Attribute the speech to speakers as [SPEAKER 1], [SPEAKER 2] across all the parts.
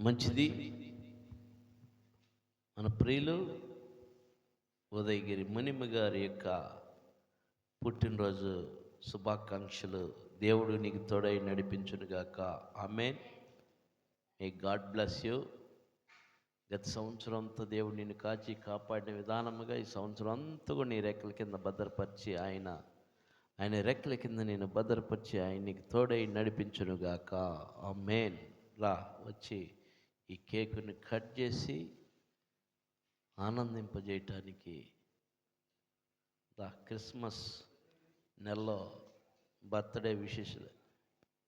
[SPEAKER 1] మంచిది. మన ప్రియులు ఉదయగిరి మునిమి గారి యొక్క పుట్టినరోజు శుభాకాంక్షలు. దేవుడు నీకు తోడై నడిపించునుగాక. ఆమేన్. May God bless you. గత సంవత్సరం అంతా దేవుడు నిన్ను కాచి కాపాడిన విధానముగా ఈ సంవత్సరం అంతా కూడా నీ రెక్కల కింద భద్రపరిచి ఆయన రెక్కల కింద నేను భద్రపరిచి ఆయన నీకు తోడై నడిపించునుగాక. ఆమేన్. రా వచ్చి ఈ కేకుని కట్ చేసి ఆనందింపజేయటానికి క్రిస్మస్ నెలలో బర్త్డే విశేషాలు.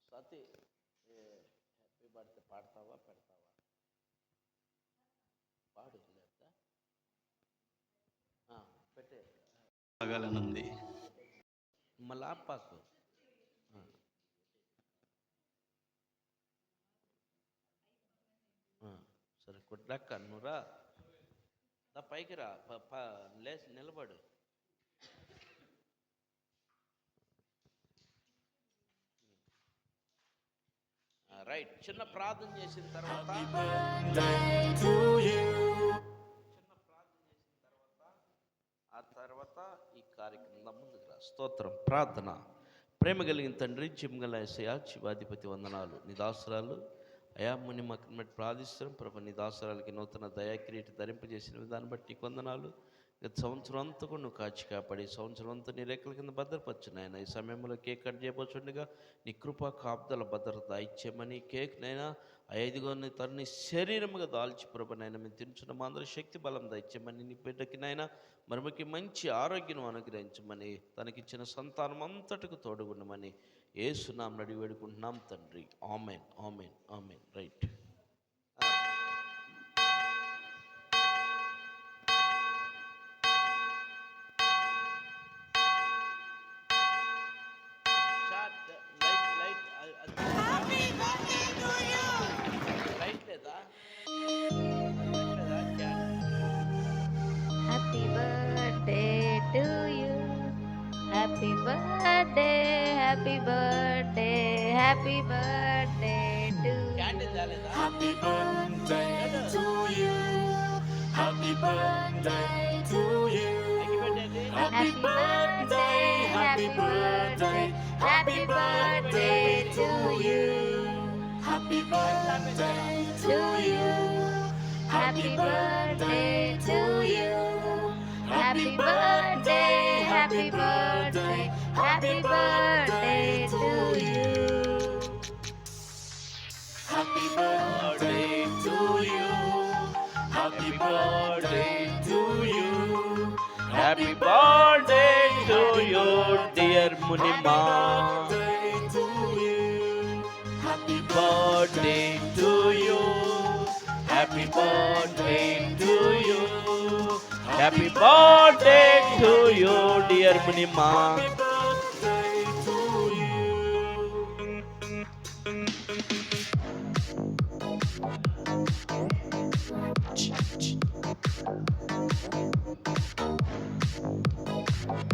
[SPEAKER 1] స్వాతి హ్యాపీ బర్త్డే పాడతావా పెడతావా? పాడు లేదా పెట్టే
[SPEAKER 2] ఆగాలనుంది.
[SPEAKER 1] మళ్ళీ ఆపాకు. సరే కొట్లాక నువ్వురా, పైకి రా, లేచి నిలబడు. రైట్. చిన్న ప్రార్థన చేసిన తర్వాత ఆ తర్వాత ఈ కార్యక్రమం ముందుకు రా. స్తోత్రం. ప్రార్థన. ప్రేమ కలిగిన తండ్రి, చిమ్మగల యేసయ్యా, శివాధిపతి వందనాలు. నీ దాసురాలు అయా ముని మక్కని బట్టి ప్రార్థిస్తున్నాం ప్రభు. నీ దాసురాలకి నూతన దయాకిరీటి ధరింపజేసిన విధానం బట్టి వందనాలు. గత సంవత్సరం అంతా కూడా నువ్వు కాచి కాపాడి సంవత్సరం అంతా నీ రెక్కల కింద భద్రపరచు నాయన. ఈ సమయంలో కేక్ కట్ చేయబోచుండగా నీ కృపా కాపుదల భద్రత ఇచ్చేమని కేక్ నైనా 5 తన్ని శరీరముగా దాల్చి ప్రభు నైనా మేము తింటున్నాం. అందరూ శక్తి బలం దయచేయమని నీ బిడ్డకి నాయన మరొకకి మంచి ఆరోగ్యం అనుగ్రహించమని తనకిచ్చిన సంతానం అంతటికి తోడుగుండమని యేసునామమున అడిగి వేడుకుంటున్నాం తండ్రి. ఆమేన్, ఆమేన్, ఆమేన్. Right.
[SPEAKER 3] Happy birthday, happy birthday, happy birthday to you.
[SPEAKER 2] Happy birthday to you. Happy birthday to you. Happy birthday, happy birthday, happy birthday to you. Happy birthday to you. Happy birthday to you. Happy birthday, happy birthday, happy birthday to you. Happy birthday to you. Happy birthday to you.
[SPEAKER 1] Happy birthday to you, dear Munima.
[SPEAKER 2] Happy
[SPEAKER 1] Birthday to you. Happy birthday to you. Happy birthday to you, dear Munima.
[SPEAKER 2] birthday to you.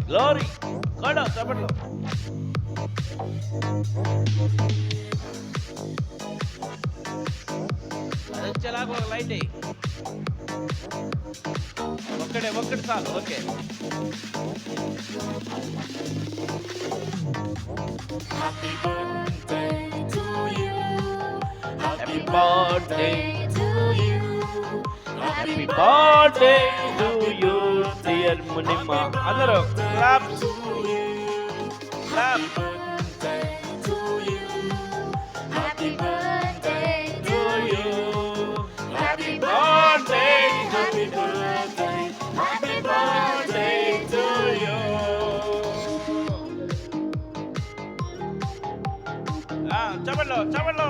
[SPEAKER 1] Glory. Kada chapatlo. అది చలాగో light అయ్యి ఒక్కటి చాలు. Okay.
[SPEAKER 2] Happy birthday to you.
[SPEAKER 1] Happy birthday
[SPEAKER 2] to you.
[SPEAKER 1] Happy birthday to you, dear Munima. అందరూ claps. Clap.
[SPEAKER 2] Birthday to you.
[SPEAKER 3] Happy birthday
[SPEAKER 1] To you. Happy birthday.
[SPEAKER 2] Happy birthday.
[SPEAKER 1] Happy birthday to you. చప్పట్లో.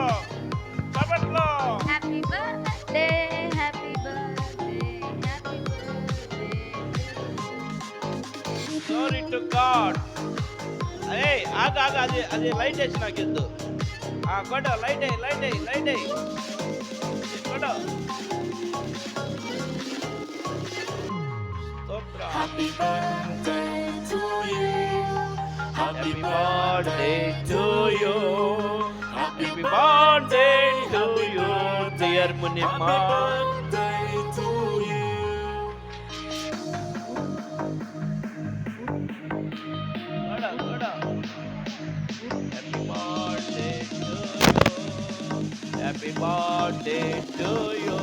[SPEAKER 3] happy birthday, happy birthday, happy birthday.
[SPEAKER 1] Glory to God. ఆగ అది light వేసి నాకు ఎద్దు. కొట్ట light అయ్యి కొట్ట.
[SPEAKER 2] Happy birthday to you.
[SPEAKER 1] Happy birthday to you. Happy birthday to you, dear dear Munimma.
[SPEAKER 2] birthday to you.
[SPEAKER 1] Happy birthday to you.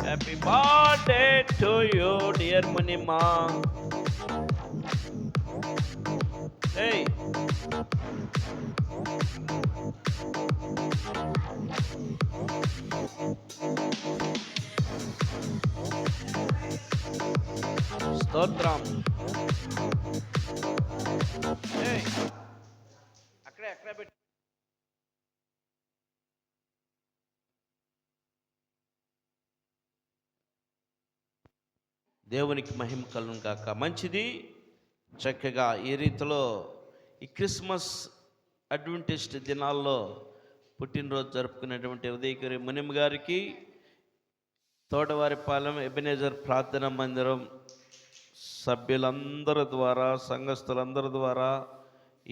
[SPEAKER 1] Happy birthday to you, dear Munima. Hey. స్తోత్రం. Hey. అక్కడే పెట్టు. దేవునికి మహిమ కలుగును గాక. మంచిది. చక్కగా ఈ రీతిలో ఈ క్రిస్మస్ అడ్వెంటిస్ట్ దినాల్లో పుట్టినరోజు జరుపుకునేటువంటి ఉదయగిరి మునిమ్ గారికి తోటవారిపాలెం ఎబెనేజర్ ప్రార్థన మందిరం సభ్యులందరి ద్వారా, సంఘస్థులందరి ద్వారా,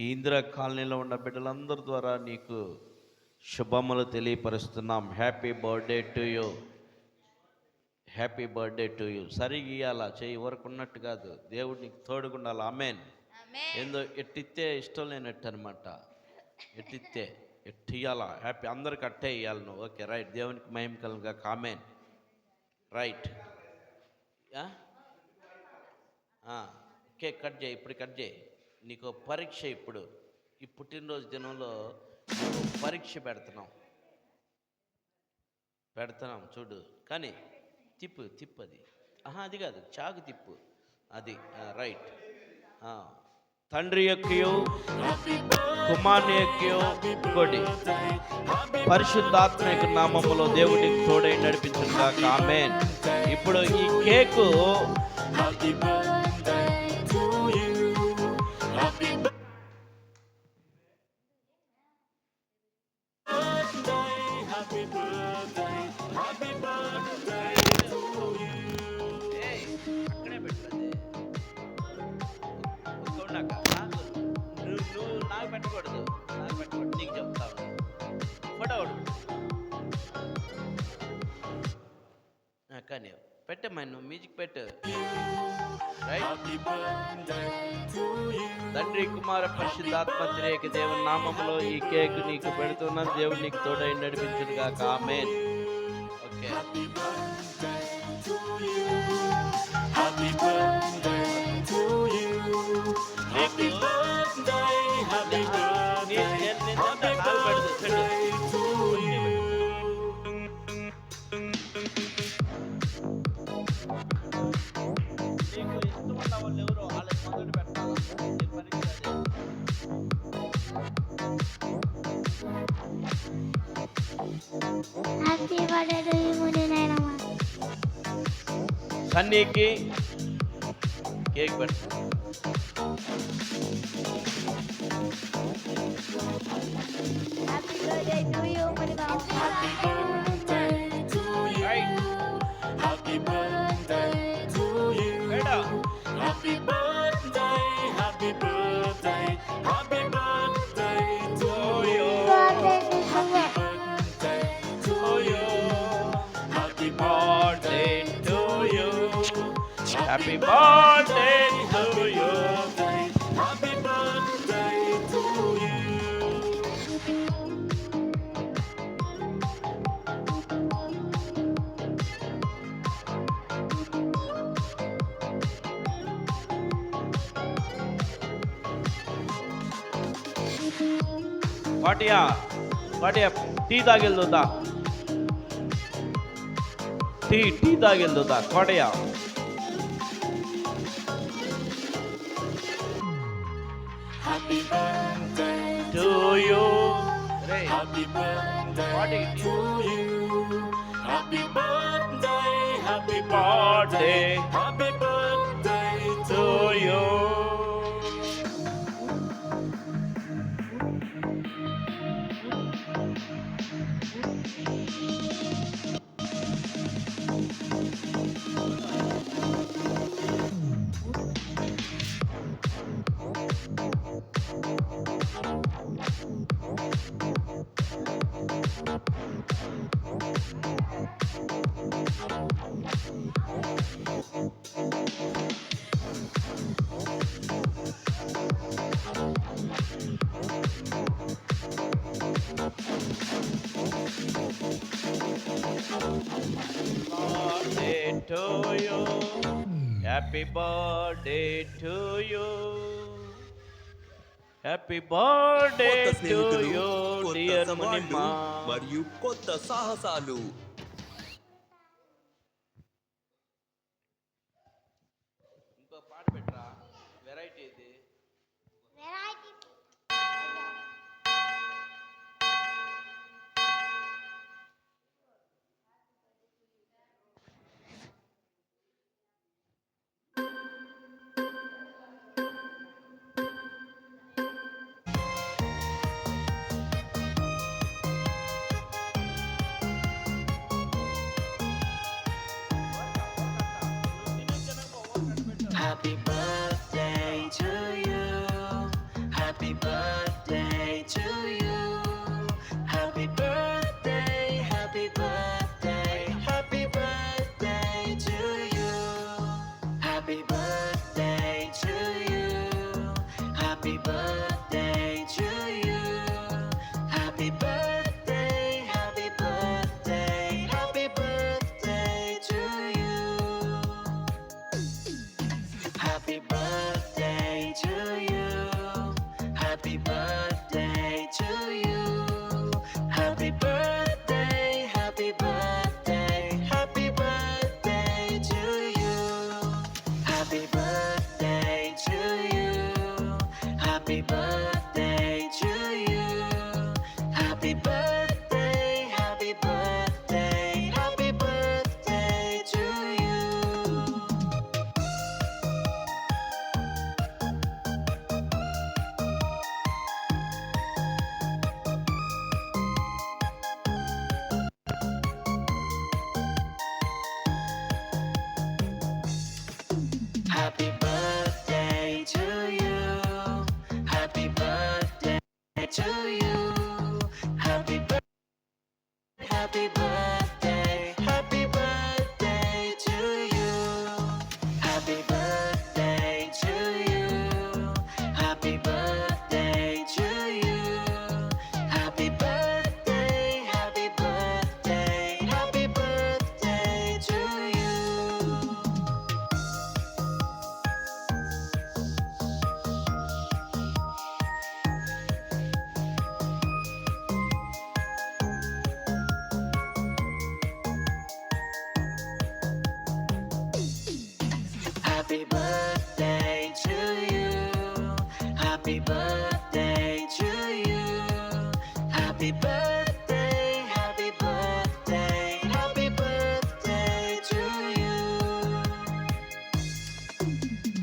[SPEAKER 1] ఈ ఇందిరా కాలనీలో ఉన్న బిడ్డలందరి ద్వారా నీకు శుభములు తెలియపరుస్తున్నాం. Happy birthday to you. Happy birthday to you. సరిగా ఇవ్వాలా, చేయి వరకు ఉన్నట్టు కాదు. దేవుడు నీకు తోడుగుండాలి. ఆమెన్. ఏందో ఎట్టిస్తే ఇష్టం లేనట్టు అనమాట. ఎట్టిస్తే ఎట్టు ఇవ్వాలా, హ్యాపీ అందరికి అట్టే ఇవ్వాలి నువ్వు. Okay right. దేవునికి మహిమ కలుగుగా. ఆమెన్. రైట్. కేక్ కట్ చేయి. ఇప్పుడు కట్ చేయి. నీకు పరీక్ష. ఇప్పుడు ఈ పుట్టినరోజు దినంలో పరీక్ష పెడుతున్నాం చూడు. కానీ తిప్పు అది. అది కాదు, చాకు తిప్పు. అది రైట్. తండ్రి యొక్కయు కుమారుని యొక్కయు ఇంకోటి పరిశుద్ధాత్మ యొక్క నామములో దేవుడికి తోడై నడిపించును గాక. ఆమేన్. ఇప్పుడు ఈ cake
[SPEAKER 2] Happy birthday to you. Happy birthday, happy birthday, happy birthday to you.
[SPEAKER 1] అక్కడే పెట్టలేదు. నువ్వు నాకు పెట్టకూడదు. నీకు చెప్తావు. ఫోటో కానీ పెట్టమ్మా, నువ్వు మ్యూజిక్ పెట్టు.
[SPEAKER 2] Happy birthday to you.
[SPEAKER 1] తండ్రి కుమార పరిశుద్ధాత్మ త్రియేక దేవుని నామములో ఈ కేక్ నీకు పెడుతున్నా. దేవుడు నీకు తోడై నడిపించును గాక. ఆమేన్. Okay.
[SPEAKER 2] Happy birthday to you. Happy birthday to you. Happy birthday, happy birthday, happy birthday to you.
[SPEAKER 1] నీకు ఇష్టమున్న వాళ్ళు ఎవరో వాళ్ళకి మొదలు పెట్టాలి.
[SPEAKER 3] హ్యాపీ బర్త్డే టు యు మునినాయనమ్మ.
[SPEAKER 1] సన్నీకి కేక్ పెట్టు.
[SPEAKER 3] Happy birthday to you Munibabu.
[SPEAKER 2] Happy birthday to you.
[SPEAKER 1] Right.
[SPEAKER 2] Happy birthday to you.
[SPEAKER 1] మేడా.
[SPEAKER 2] Happy birthday, happy birthday, happy birthday to you.
[SPEAKER 3] Birthday to you.
[SPEAKER 2] Birthday to you. Happy
[SPEAKER 1] birthday to you. Happy
[SPEAKER 2] birthday,
[SPEAKER 1] birthday to you.
[SPEAKER 2] happy birthday to you.
[SPEAKER 1] వాటియా tea తాగిల్దుతా. Tea తాగిల్దుతా. కోటయా
[SPEAKER 2] Happy birthday
[SPEAKER 1] to you.
[SPEAKER 2] Happy birthday
[SPEAKER 1] What is
[SPEAKER 2] to you. Happy birthday, happy
[SPEAKER 1] Birthday.
[SPEAKER 2] birthday, happy birthday to
[SPEAKER 1] to you. birthday to you. Happy birthday to you. Happy birthday
[SPEAKER 4] కొత్త
[SPEAKER 1] to
[SPEAKER 4] స్నేహితులు,
[SPEAKER 1] you,
[SPEAKER 4] కొత్త
[SPEAKER 1] dear
[SPEAKER 4] సవాళ్లు
[SPEAKER 1] Munimma.
[SPEAKER 4] మరియు కొత్త సాహసాలు.
[SPEAKER 1] ఇంకో పాట పెట్టరా, వెరైటీ ఇది.
[SPEAKER 3] Variety.
[SPEAKER 2] Happy birthday to you. Happy birthday to you. Happy birthday, happy birthday, happy birthday to you. Happy birthday to you. Happy birthday to you. Happy birthday, happy birthday, happy birthday to you. Happy birthday to you. Happy birthday to you. Happy birthday, happy birthday, happy birthday to you. Happy birthday to you. Happy birthday to you. Happy birthday, happy birthday, happy birthday to you. Happy birthday to you. Happy birthday to you. Happy birthday. Happy birthday. Happy birthday to you. Happy birthday to you. Happy birthday to you. Happy birthday. Happy birthday. Happy birthday to you. Happy birthday to you. Happy birthday to you. Happy birthday, happy birthday, happy birthday to you.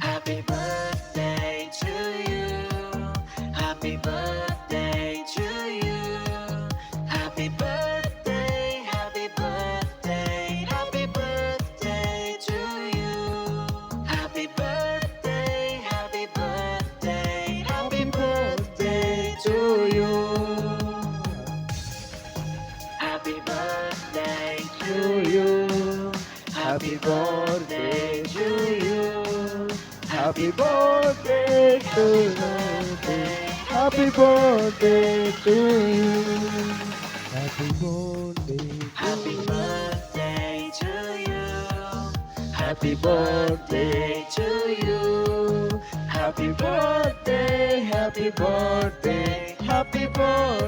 [SPEAKER 2] Happy birthday to you. Happy birthday to you. Happy birthday, happy birthday, happy birthday to you. Happy birthday, happy birthday, happy birthday to you. Happy birthday to you. Happy birthday to you.
[SPEAKER 5] Happy birthday to you. Happy birthday to you. Happy birthday.
[SPEAKER 2] Happy birthday to you.
[SPEAKER 5] Happy birthday to you. Happy birthday. Happy birthday. Happy birthday.